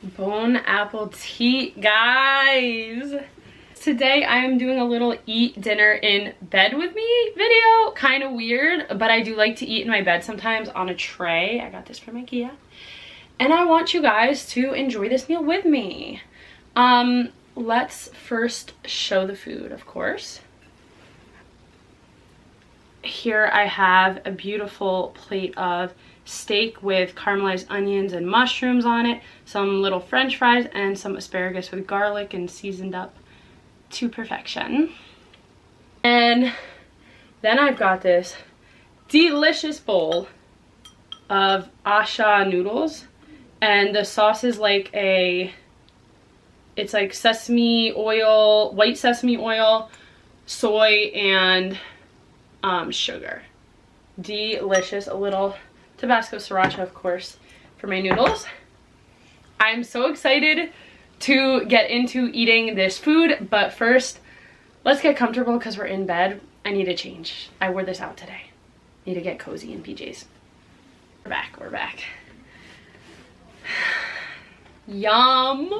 Bone apple tea, guys. Today I am doing a little eat dinner in bed with me video. Kind of weird, but I do like to eat in my bed sometimes on a tray. I got this from IKEA. And I want you guys to enjoy this meal with me. Let's first show the food, of course. Here I have a beautiful plate of steak with caramelized onions and mushrooms on it, some little french fries, and some asparagus with garlic and seasoned up to perfection. And then I've got this delicious bowl of asha noodles, and the sauce is like it's like sesame oil, white sesame oil, soy, and sugar. Delicious. A little Tabasco sriracha, of course, for my noodles. I'm so excited to get into eating this food, but first, let's get comfortable because we're in bed. I need to change. I wore this out today. Need to get cozy in PJs. We're back, we're back. Yum!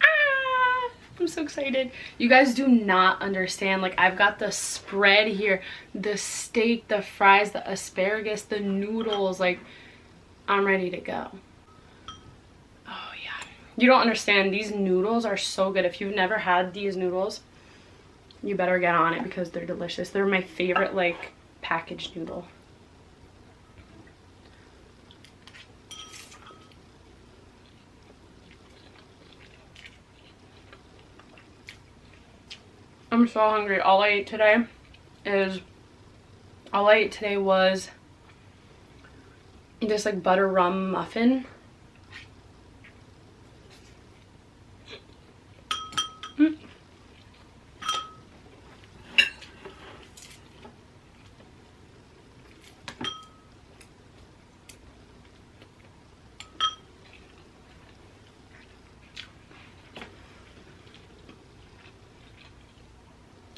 Ah, I'm so excited. You guys do not understand. Like, I've got the spread here, the steak, the fries, the asparagus, the noodles. Like, I'm ready to go. Oh yeah. You don't understand. These noodles are so good. If you've never had these noodles, you better get on it because they're delicious. They're my favorite, like, packaged noodle. I'm so hungry. All I ate today was this like butter rum muffin.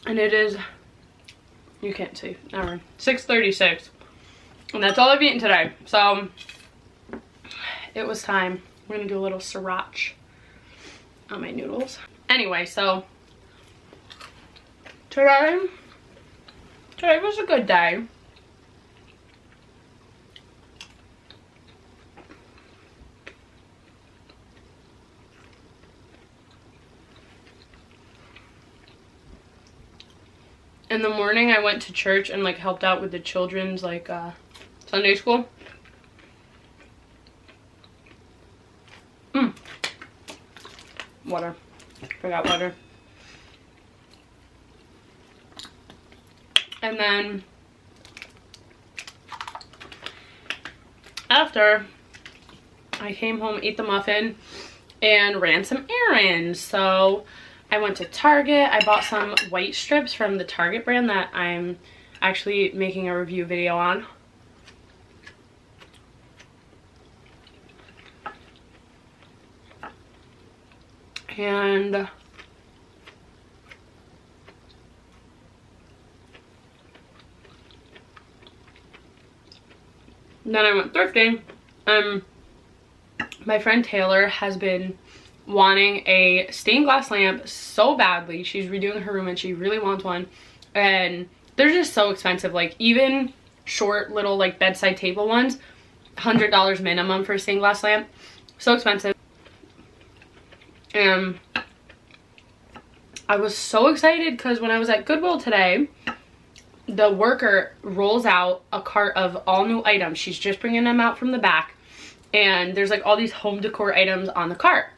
And it is, you can't see, never, 6:36. And that's all I've eaten today. So, it was time. We're gonna do a little sriracha on my noodles. Anyway, so, today was a good day. In the morning, I went to church and like helped out with the children's like Sunday school. Water. Forgot water. And then after, I came home, ate the muffin, and ran some errands. So I went to Target. I bought some white strips from the Target brand that I'm actually making a review video on. And then I went thrifting. My friend Taylor has been wanting a stained glass lamp so badly. She's redoing her room and she really wants one, and they're just so expensive. Like, even short little like bedside table ones, $100 minimum for a stained glass lamp. So expensive. And I was so excited because when I was at Goodwill today, the worker rolls out a cart of all new items. She's just bringing them out from the back, and there's like all these home decor items on the cart.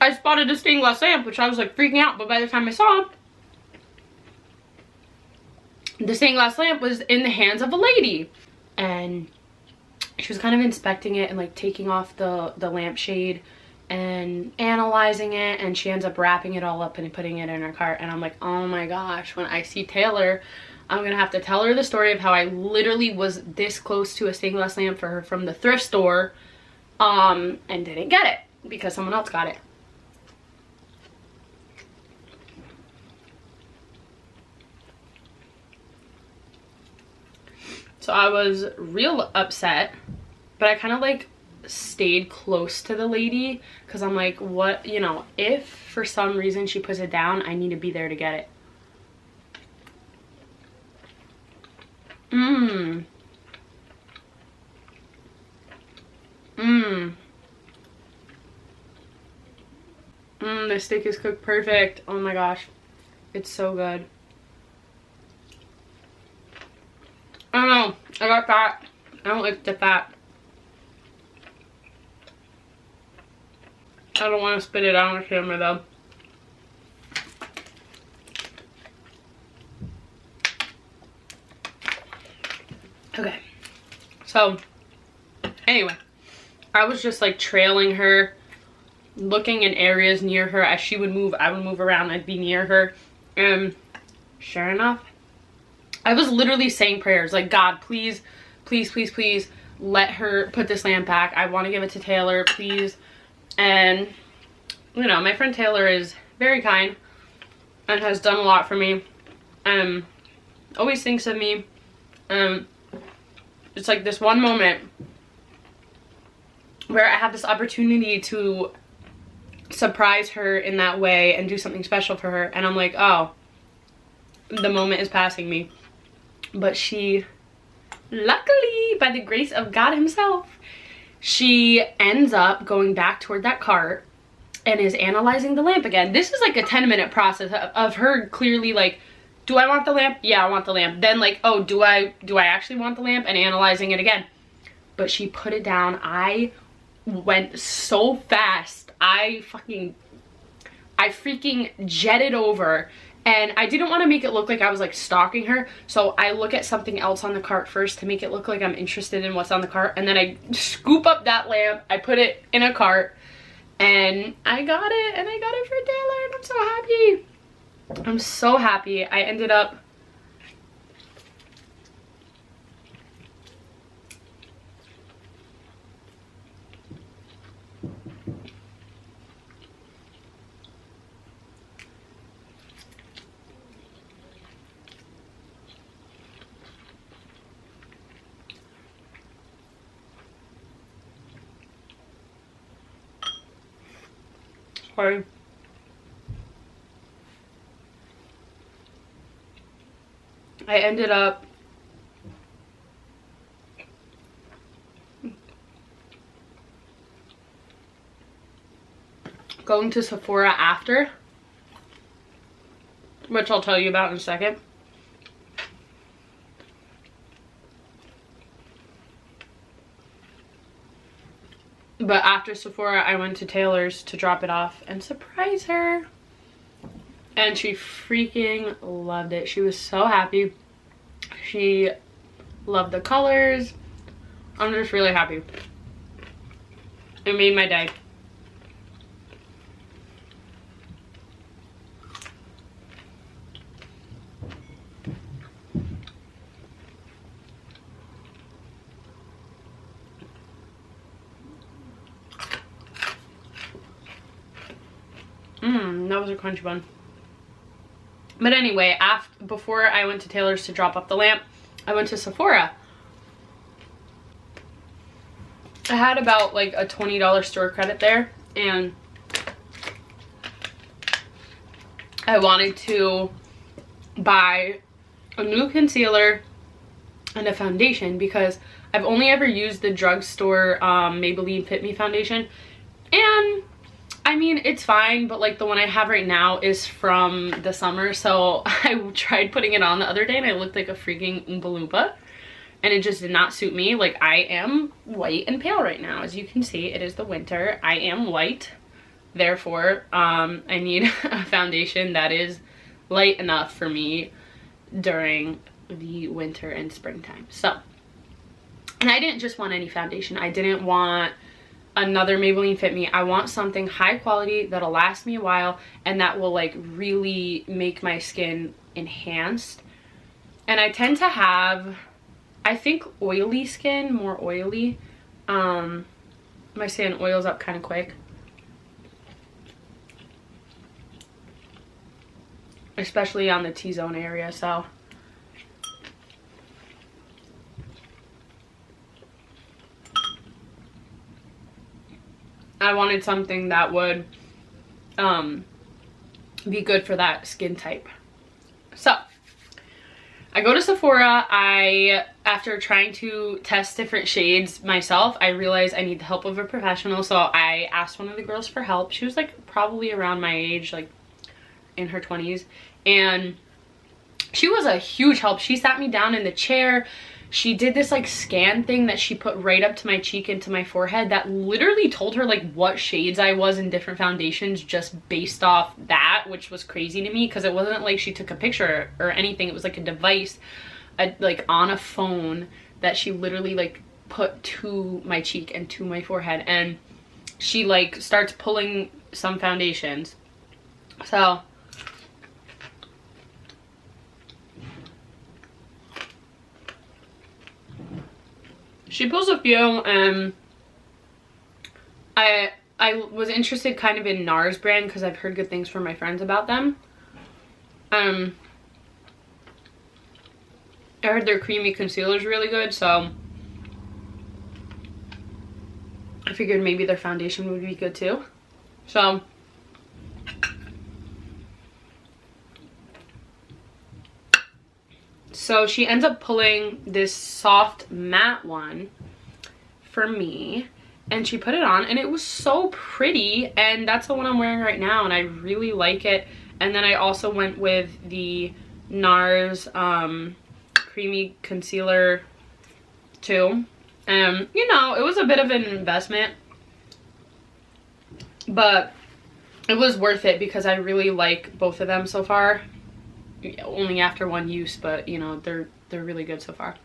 I spotted a stained glass lamp, which I was like freaking out, but by the time I saw, the stained glass lamp was in the hands of a lady, and she was kind of inspecting it and like taking off the lampshade and analyzing it, and she ends up wrapping it all up and putting it in her cart. And I'm like, oh my gosh, when I see Taylor, I'm gonna have to tell her the story of how I literally was this close to a stained glass lamp for her from the thrift store and didn't get it because someone else got it. So I was real upset, but I kind of like stayed close to the lady because I'm like, what, you know, if for some reason she puts it down, I need to be there to get it. The steak is cooked perfect. Oh my gosh. It's so good. I don't know. I got fat. I don't like the fat. I don't want to spit it out on camera though. Okay. So, anyway. I was just like trailing her, looking in areas near her. As she would move, I would move around. I'd be near her. And sure enough, I was literally saying prayers like, God, please, please, please, please let her put this lamp back. I want to give it to Taylor, please. And, you know, my friend Taylor is very kind and has done a lot for me. Always thinks of me. It's like this one moment where I have this opportunity to surprise her in that way and do something special for her. And I'm like, oh, the moment is passing me. But she, luckily, by the grace of God himself, she ends up going back toward that cart and is analyzing the lamp again. This is like a 10-minute process of her clearly like, do I want the lamp? Yeah, I want the lamp. Then like, oh, do I actually want the lamp? And analyzing it again. But she put it down. I went so fast. I freaking jetted over, and I didn't want to make it look like I was like stalking her, so I look at something else on the cart first to make it look like I'm interested in what's on the cart, and then I scoop up that lamp, I put it in a cart, and I got it, and I got it for Taylor, and I'm so happy. I'm so happy. I ended up sorry. I ended up going to Sephora after, which I'll tell you about in a second. But after Sephora, I went to Taylor's to drop it off and surprise her. And she freaking loved it. She was so happy. She loved the colors. I'm just really happy. It made my day. That was a crunchy bun. But anyway, before I went to Taylor's to drop off the lamp, I went to Sephora. I had about like a $20 store credit there, and I wanted to buy a new concealer and a foundation because I've only ever used the drugstore Maybelline Fit Me foundation, and I mean, it's fine, but like the one I have right now is from the summer, so I tried putting it on the other day and I looked like a freaking Oompa Loompa, and it just did not suit me. Like, I am white and pale right now. As you can see, it is the winter. I am white, therefore I need a foundation that is light enough for me during the winter and springtime. So, and I didn't just want any foundation. I didn't want another Maybelline Fit Me. I want something high quality that'll last me a while and that will like really make my skin enhanced. And I tend to have, I think, oily skin, more oily. My skin oils up kind of quick, especially on the T-zone area, so I wanted something that would be good for that skin type. So I go to Sephora. After trying to test different shades myself, I realized I need the help of a professional. So I asked one of the girls for help. She was like probably around my age, like in her 20s. And she was a huge help. She sat me down in the chair. She did this like scan thing that she put right up to my cheek and to my forehead that literally told her like what shades I was in different foundations just based off that, which was crazy to me because it wasn't like she took a picture or anything. It was like a device like on a phone that she literally like put to my cheek and to my forehead, and she like starts pulling some foundations. So she pulls a few, and I was interested kind of in NARS brand because I've heard good things from my friends about them. I heard their creamy concealer is really good, so I figured maybe their foundation would be good too. So she ends up pulling this soft matte one for me, and she put it on, and it was so pretty, and that's the one I'm wearing right now, and I really like it. And then I also went with the NARS creamy concealer too. You know, it was a bit of an investment, but it was worth it because I really like both of them so far. Only after one use, but you know, they're really good so far.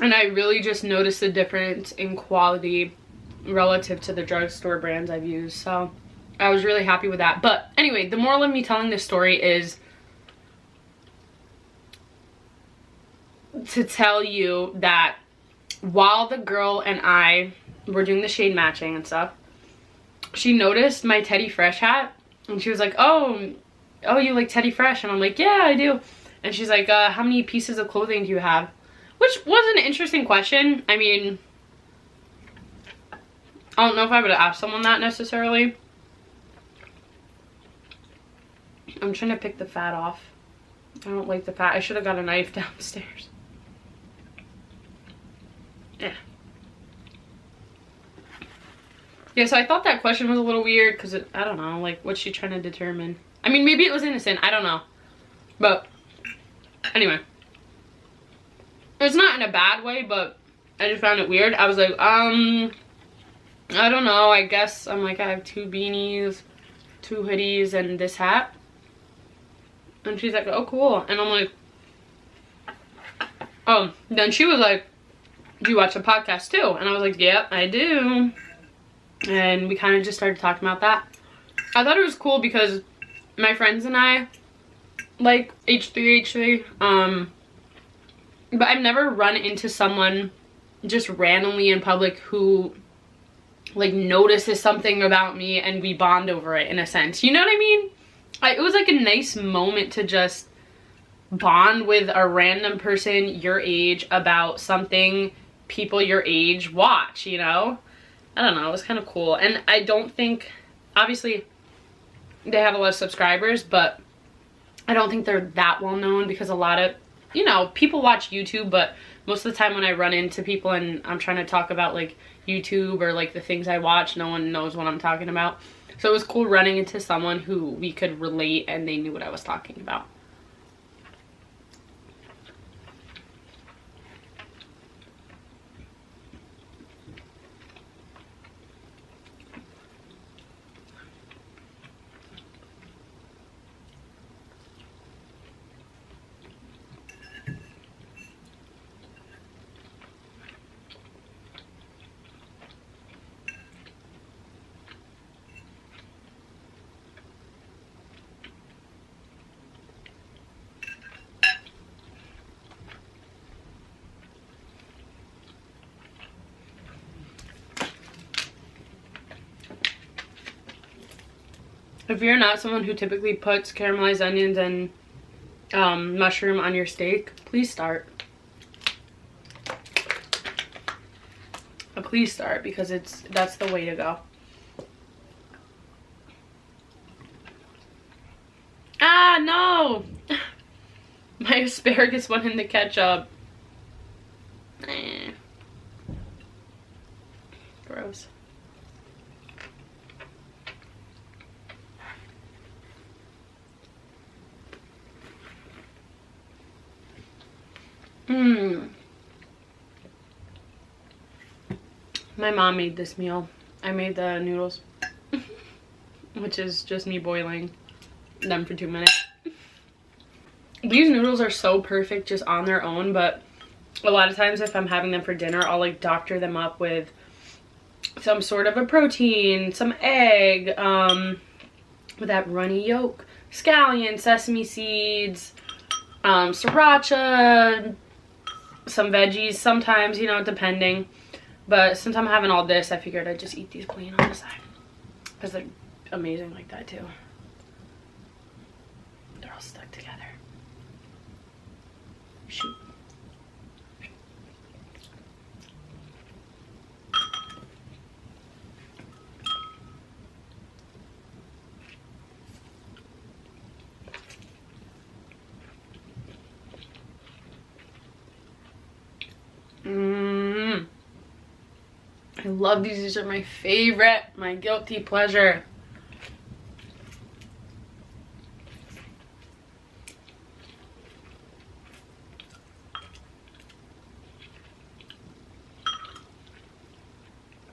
And I really just noticed the difference in quality relative to the drugstore brands I've used, so I was really happy with that. But anyway, the moral of me telling this story is to tell you that while the girl and I were doing the shade matching and stuff, she noticed my Teddy Fresh hat, and she was like, oh, you like Teddy Fresh? And I'm like, yeah, I do. And she's like, how many pieces of clothing do you have? Which was an interesting question. I mean, I don't know if I would have asked someone that necessarily. I'm trying to pick the fat off. I don't like the fat. I should have got a knife downstairs. Yeah, so I thought that question was a little weird because I don't know, like, what's she trying to determine? I mean, maybe it was innocent. I don't know. But anyway, it's not in a bad way, but I just found it weird. I was like, I don't know. I guess I'm like, I have 2 beanies, 2 hoodies, and this hat. And she's like, oh, cool. And I'm like, oh. Then she was like, do you watch the podcast too? And I was like, yep, I do. And we kind of just started talking about that. I thought it was cool because my friends and I like H3H3. But I've never run into someone just randomly in public who like notices something about me and we bond over it in a sense. You know what I mean? It was like a nice moment to just bond with a random person your age about something people your age watch, you know? I don't know, it was kind of cool. And I don't think, obviously they have a lot of subscribers, but I don't think they're that well known because a lot of, you know, people watch YouTube, but most of the time when I run into people and I'm trying to talk about like YouTube or like the things I watch, no one knows what I'm talking about. So it was cool running into someone who we could relate and they knew what I was talking about. If you're not someone who typically puts caramelized onions and mushroom on your steak, please start. Please start, because that's the way to go. Ah, no! My asparagus went in the ketchup. Gross. My mom made this meal. I made the noodles, which is just me boiling them for 2 minutes. These noodles are so perfect just on their own, but a lot of times if I'm having them for dinner, I'll like doctor them up with some sort of a protein, some egg, with that runny yolk, scallion, sesame seeds, sriracha, some veggies sometimes, you know, depending. But since I'm having all this, I figured I'd just eat these plain on the side, because they're amazing like that too. They're all stuck together. Shoot. I love these. These are my favorite, my guilty pleasure.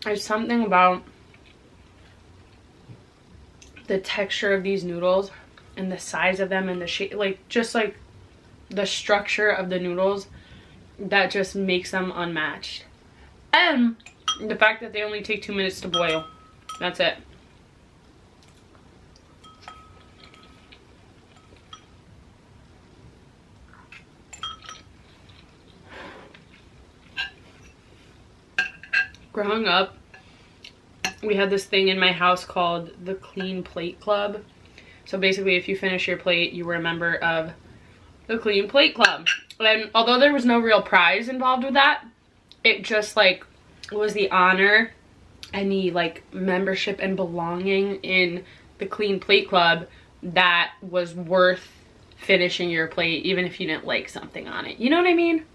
There's something about the texture of these noodles and the size of them and the shape, like just like the structure of the noodles, that just makes them unmatched. And the fact that they only take 2 minutes to boil. That's it. Growing up, we had this thing in my house called the Clean Plate Club. So basically, if you finish your plate, you were a member of the Clean Plate Club. And although there was no real prize involved with that, it just like was the honor and the like membership and belonging in the Clean Plate Club that was worth finishing your plate, even if you didn't like something on it. You know what I mean?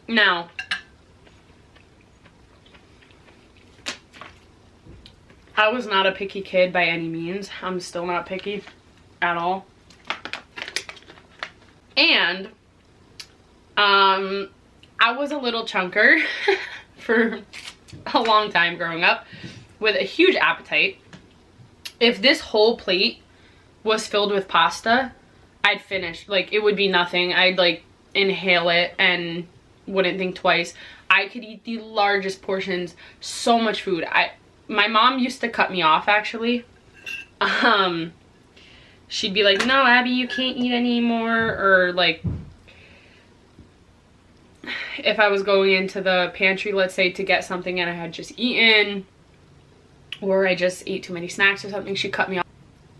Now, I was not a picky kid by any means. I'm still not picky at all. And I was a little chunker for a long time growing up with a huge appetite. If this whole plate was filled with pasta, I'd finish. Like, it would be nothing. I'd like inhale it and wouldn't think twice. I could eat the largest portions, so much food. My mom used to cut me off, actually. She'd be like, no, Abby, you can't eat anymore. Or like, if I was going into the pantry, let's say, to get something and I had just eaten, or I just ate too many snacks or something, she'd cut me off.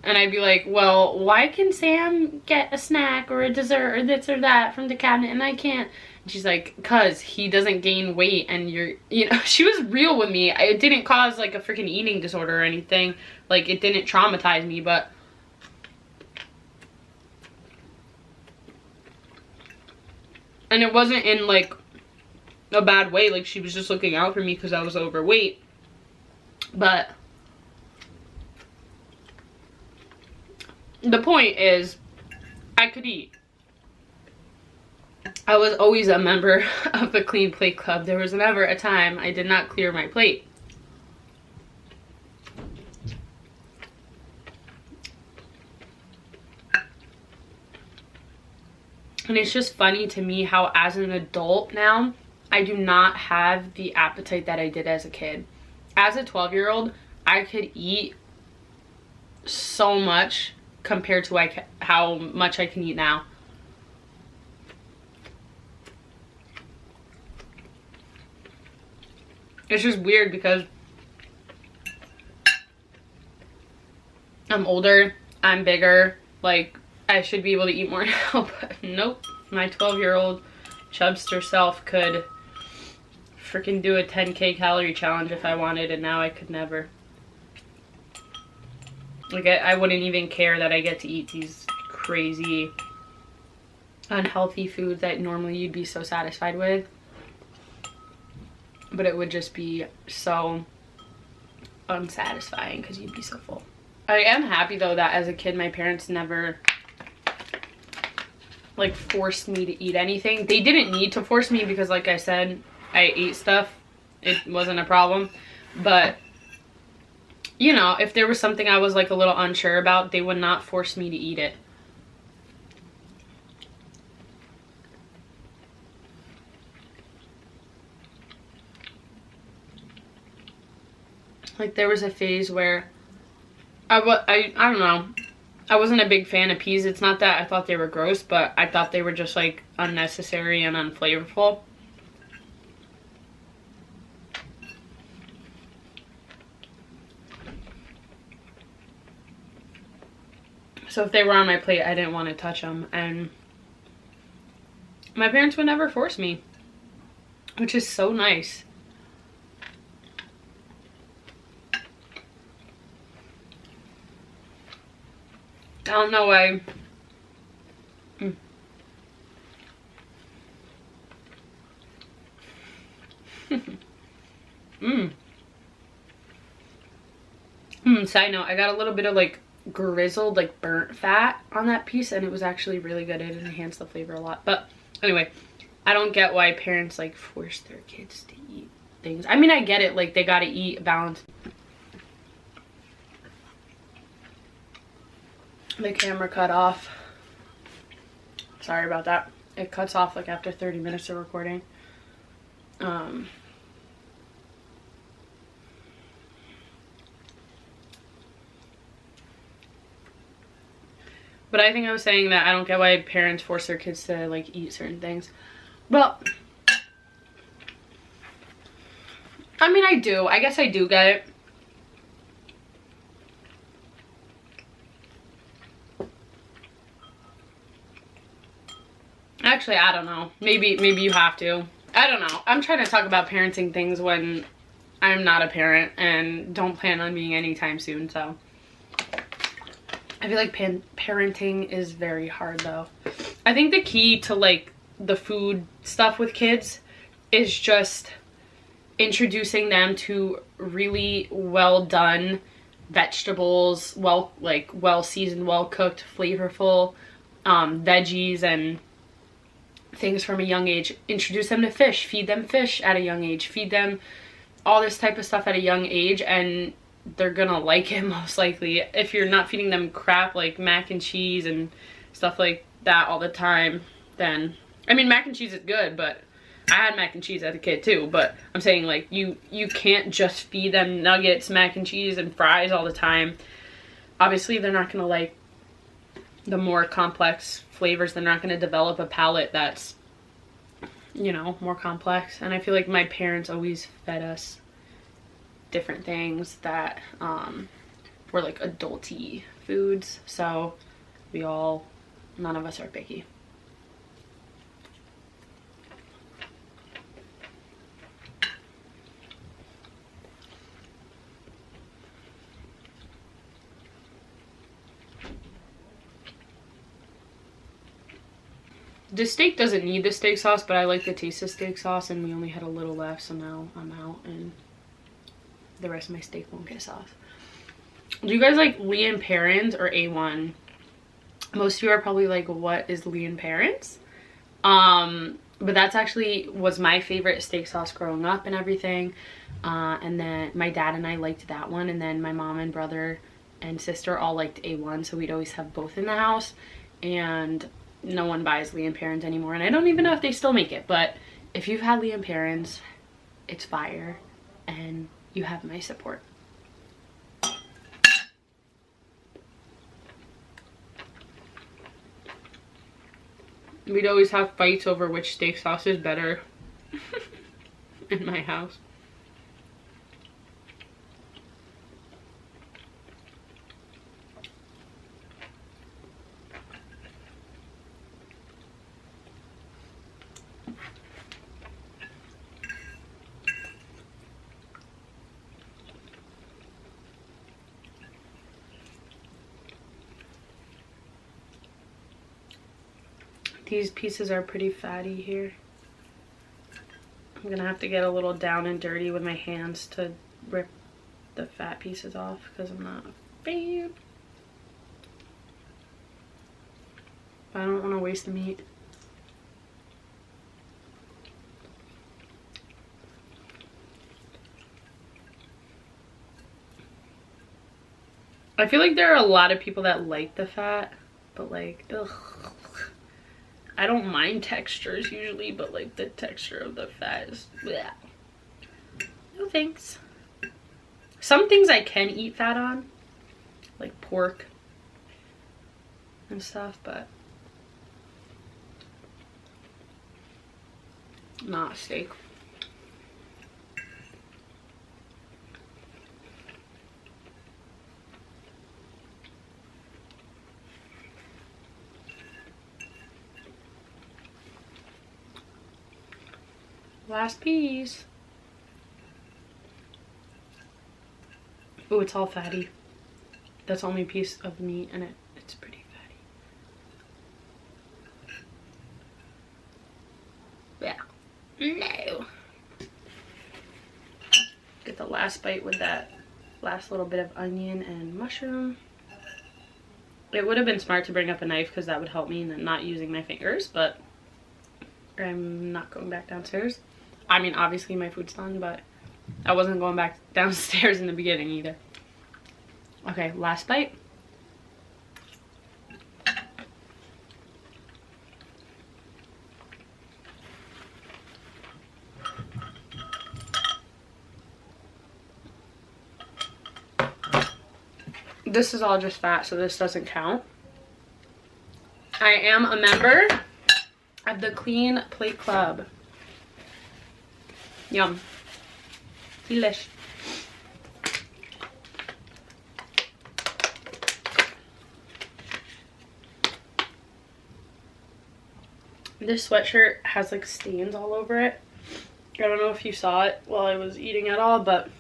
And I'd be like, well, why can Sam get a snack or a dessert or this or that from the cabinet and I can't? And she's like, cause he doesn't gain weight and you know, she was real with me. It didn't cause like a freaking eating disorder or anything. Like, it didn't traumatize me, but and it wasn't in like a bad way. Like, she was just looking out for me because I was overweight. But the point is, I could eat. I was always a member of the Clean Plate Club. There was never a time I did not clear my plate. And it's just funny to me how, as an adult now, I do not have the appetite that I did as a kid. As a 12-year-old, I could eat so much compared to how much I can eat now. It's just weird because I'm older, I'm bigger, like I should be able to eat more now, but nope. My 12-year-old chubster self could freaking do a 10K calorie challenge if I wanted, and now I could never. Like I wouldn't even care that I get to eat these crazy unhealthy foods that normally you'd be so satisfied with, but it would just be so unsatisfying because you'd be so full. I am happy though that as a kid my parents never like forced me to eat anything. They didn't need to force me because, like I said, I ate stuff. It wasn't a problem. But you know, if there was something I was like a little unsure about, they would not force me to eat it. Like there was a phase where I don't know, I wasn't a big fan of peas. It's not that I thought they were gross, but I thought they were just like unnecessary and unflavorful. So if they were on my plate, I didn't want to touch them, and my parents would never force me, which is so nice. I don't know why. Side note, I got a little bit of like grizzled, like burnt fat on that piece, and it was actually really good. It enhanced the flavor a lot. But anyway, I don't get why parents like force their kids to eat things. I mean, I get it, like they gotta eat balanced. The camera cut off. Sorry about that. It cuts off like after 30 minutes of recording. But I think I was saying that I don't get why parents force their kids to like eat certain things. Well, I mean, I do. I guess I do get it. Actually, I don't know. Maybe you have to. I don't know. I'm trying to talk about parenting things when I'm not a parent and don't plan on being anytime soon, so. I feel like parenting is very hard though. I think the key to like the food stuff with kids is just introducing them to really well done vegetables, well seasoned, well cooked, flavorful veggies and things from a young age. Introduce them to fish, feed them fish at a young age, feed them all this type of stuff at a young age, and they're gonna like it most likely. If you're not feeding them crap like mac and cheese and stuff like that all the time, then I mean, mac and cheese is good, but I had mac and cheese as a kid too. But I'm saying like you can't just feed them nuggets, mac and cheese and fries all the time. Obviously they're not gonna like the more complex flavors. They're not gonna develop a palate that's, you know, more complex. And I feel like my parents always fed us different things that were like adulty foods, so none of us are picky. The steak doesn't need the steak sauce, but I like the taste of steak sauce, and we only had a little left, so now I'm out and the rest of my steak won't get sauce. Do you guys like Lee and Perrins or A1? Most of you are probably like, what is Lee and Perrins? But that's actually was my favorite steak sauce growing up and everything. And then my dad and I liked that one, and then my mom and brother and sister all liked A1, so we'd always have both in the house. And no one buys Lee and Perrins anymore, and I don't even know if they still make it, but if you've had Lee and Perrins, it's fire, and you have my support. We'd always have fights over which steak sauce is better in my house. These pieces are pretty fatty here. I'm gonna have to get a little down and dirty with my hands to rip the fat pieces off because I'm not a fan. But I don't want to waste the meat. I feel like there are a lot of people that like the fat, but like, ugh. I don't mind textures usually, but like the texture of the fat is, bleh. No thanks. Some things I can eat fat on, like pork and stuff, but not a steak. Last piece. Oh, it's all fatty. That's the only piece of meat and it's pretty fatty. Yeah. No. Get the last bite with that last little bit of onion and mushroom. It would have been smart to bring up a knife because that would help me in not using my fingers, but I'm not going back downstairs. I mean, obviously my food's done, but I wasn't going back downstairs in the beginning either. Okay, last bite. This is all just fat, so this doesn't count. I am a member of the Clean Plate Club. Yum. Delish. This sweatshirt has like stains all over it. I don't know if you saw it while I was eating at all, but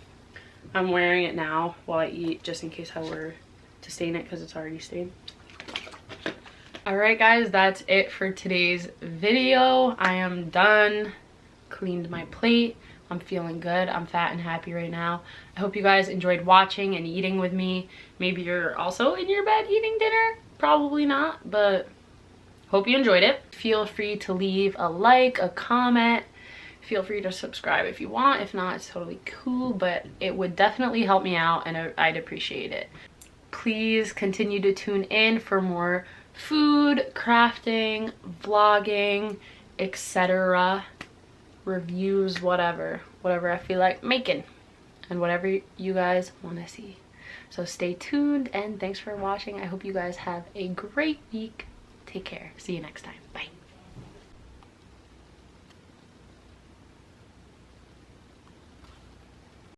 I'm wearing it now while I eat just in case I were to stain it because it's already stained. Alright guys, that's it for today's video. I am done. Cleaned my plate. I'm feeling good. I'm fat and happy right now. I hope you guys enjoyed watching and eating with me. Maybe you're also in your bed eating dinner. Probably not, but hope you enjoyed it. Feel free to leave a like, a comment. Feel free to subscribe if you want. If not, it's totally cool, but it would definitely help me out and I'd appreciate it. Please continue to tune in for more food, crafting, vlogging, etc. Reviews, whatever I feel like making, and whatever you guys want to see. So stay tuned and thanks for watching. I hope you guys have a great week. Take care. See you next time. Bye.